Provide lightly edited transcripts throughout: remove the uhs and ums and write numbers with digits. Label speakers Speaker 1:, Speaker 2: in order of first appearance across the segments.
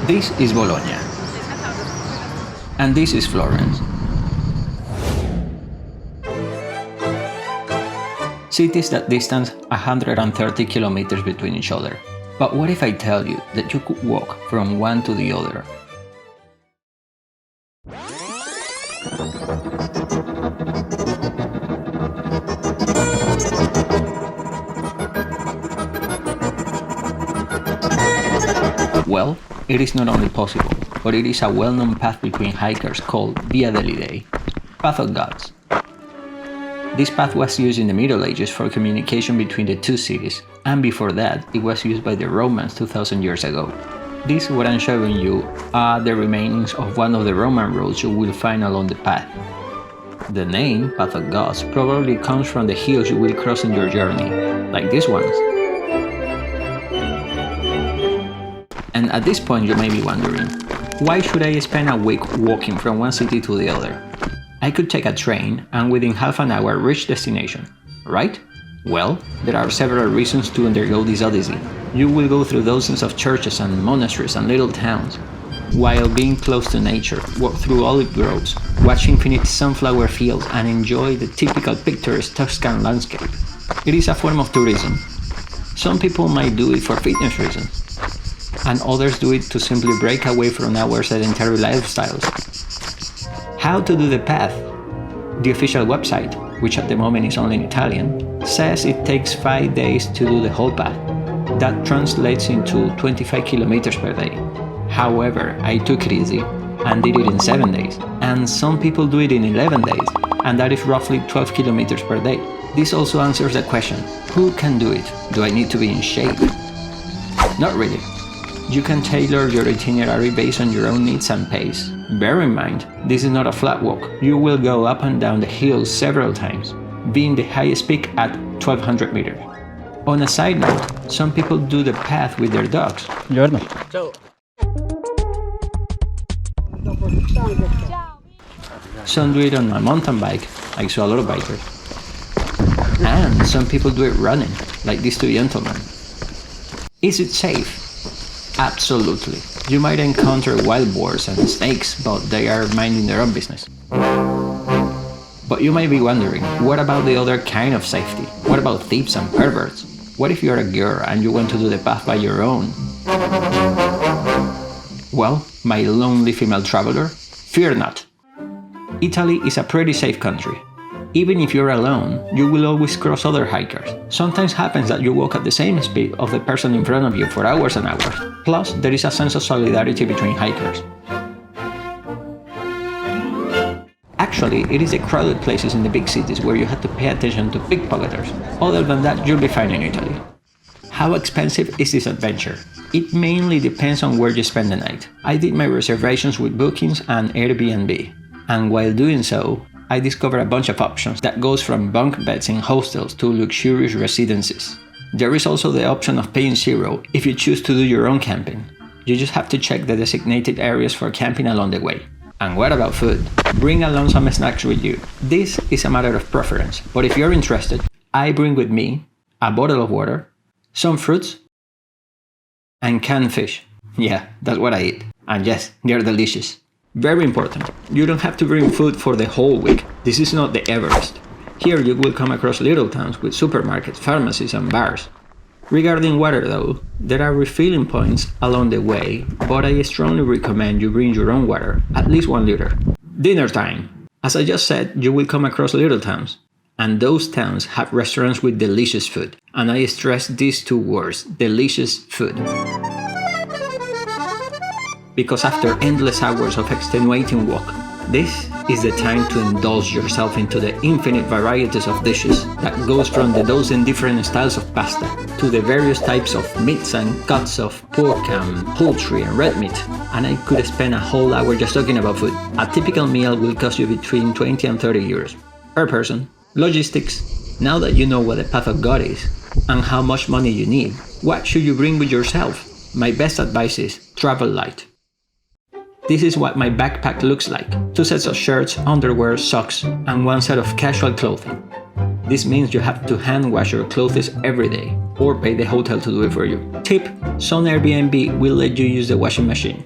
Speaker 1: This is Bologna. And this is Florence. Cities that distance 130 kilometers between each other. But what if I tell you that you could walk from one to the other? Well, it is not only possible, but it is a well-known path between hikers called degli, Path of Gods. This path was used in the Middle Ages for communication between the two cities, and before that, it was used by the Romans 2000 years ago. This, what I'm showing you, are the remains of one of the Roman roads you will find along the path. The name, Path of Gods, probably comes from the hills you will cross in your journey, like these ones. And at this point you may be wondering, why should I spend a week walking from one city to the other? I could take a train and within half an hour reach destination, right? Well, there are several reasons to undergo this odyssey. You will go through dozens of churches and monasteries and little towns, while being close to nature, walk through olive groves, watch infinite sunflower fields and enjoy the typical picturesque Tuscan landscape. It is a form of tourism. Some people might do it for fitness reasons, and others do it to simply break away from our sedentary lifestyles. How to do the path? The official website, which at the moment is only in Italian, says it takes 5 days to do the whole path. That translates into 25 kilometers per day. However, I took it easy and did it in 7 days, and some people do it in 11 days, and that is roughly 12 kilometers per day. This also answers the question, who can do it? Do I need to be in shape? Not really. You can tailor your itinerary based on your own needs and pace. Bear in mind, this is not a flat walk. You will go up and down the hills several times, being the highest peak at 1200 meters. On a side note, some people do the path with their dogs.
Speaker 2: Buongiorno.
Speaker 3: Ciao.
Speaker 1: Some do it on a mountain bike, I saw a lot of bikers. And some people do it running, like these two gentlemen. Is it safe? Absolutely. You might encounter wild boars and snakes, but they are minding their own business. But you might be wondering, what about the other kind of safety? What about thieves and perverts? What if you're a girl and you want to do the path by your own? Well, my lonely female traveler, fear not. Italy is a pretty safe country. Even if you're alone, you will always cross other hikers. Sometimes happens that you walk at the same speed of the person in front of you for hours and hours. Plus, there is a sense of solidarity between hikers. Actually, it is the crowded places in the big cities where you have to pay attention to pickpocketers. Other than that, you'll be fine in Italy. How expensive is this adventure? It mainly depends on where you spend the night. I did my reservations with Bookings and Airbnb. And while doing so, I discovered a bunch of options that goes from bunk beds in hostels to luxurious residences. There is also the option of paying zero if you choose to do your own camping. You just have to check the designated areas for camping along the way. And what about food? Bring along some snacks with you. This is a matter of preference, but if you're interested, I bring with me a bottle of water, some fruits, and canned fish. Yeah, that's what I eat. And yes, they're delicious. Very important, you don't have to bring food for the whole week. This is not the Everest. Here you will come across little towns with supermarkets, pharmacies and bars. Regarding water though, there are refilling points along the way, but I strongly recommend you bring your own water, at least 1 liter. Dinner time. As I just said, you will come across little towns. And those towns have restaurants with delicious food. And I stress these two words, delicious food. Because after endless hours of extenuating walk, this is the time to indulge yourself into the infinite varieties of dishes that goes from the dozen different styles of pasta to the various types of meats and cuts of pork and poultry and red meat. And I could spend a whole hour just talking about food. A typical meal will cost you between 20 and 30 euros per person. Logistics. Now that you know what the Path of God is and how much money you need, what should you bring with yourself? My best advice is travel light. This is what my backpack looks like. 2 sets of shirts, underwear, socks, and 1 set of casual clothing. This means you have to hand wash your clothes every day, or pay the hotel to do it for you. Tip: some Airbnb will let you use the washing machine.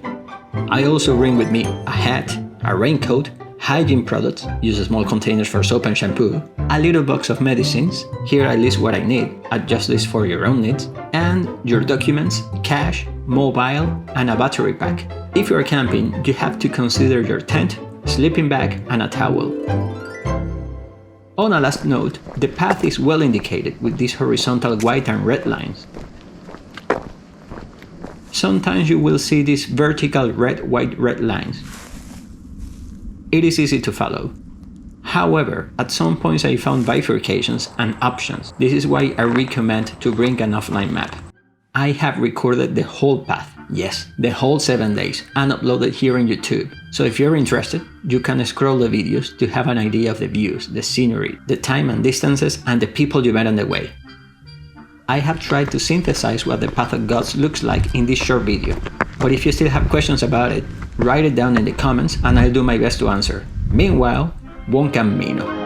Speaker 1: I also bring with me a hat, a raincoat, hygiene products, use small containers for soap and shampoo, a little box of medicines, here I list what I need, adjust this for your own needs, and your documents, cash, mobile, and a battery pack. If you're camping, you have to consider your tent, sleeping bag, and a towel. On a last note, the path is well indicated with these horizontal white and red lines. Sometimes you will see these vertical red, white, red lines. It is easy to follow. However, at some points I found bifurcations and options. This is why I recommend to bring an offline map. I have recorded the whole path, yes, the whole 7 days, and uploaded here on YouTube. So if you're interested, you can scroll the videos to have an idea of the views, the scenery, the time and distances, and the people you met on the way. I have tried to synthesize what the Path of Gods looks like in this short video. But if you still have questions about it, write it down in the comments and I'll do my best to answer. Meanwhile, buon cammino!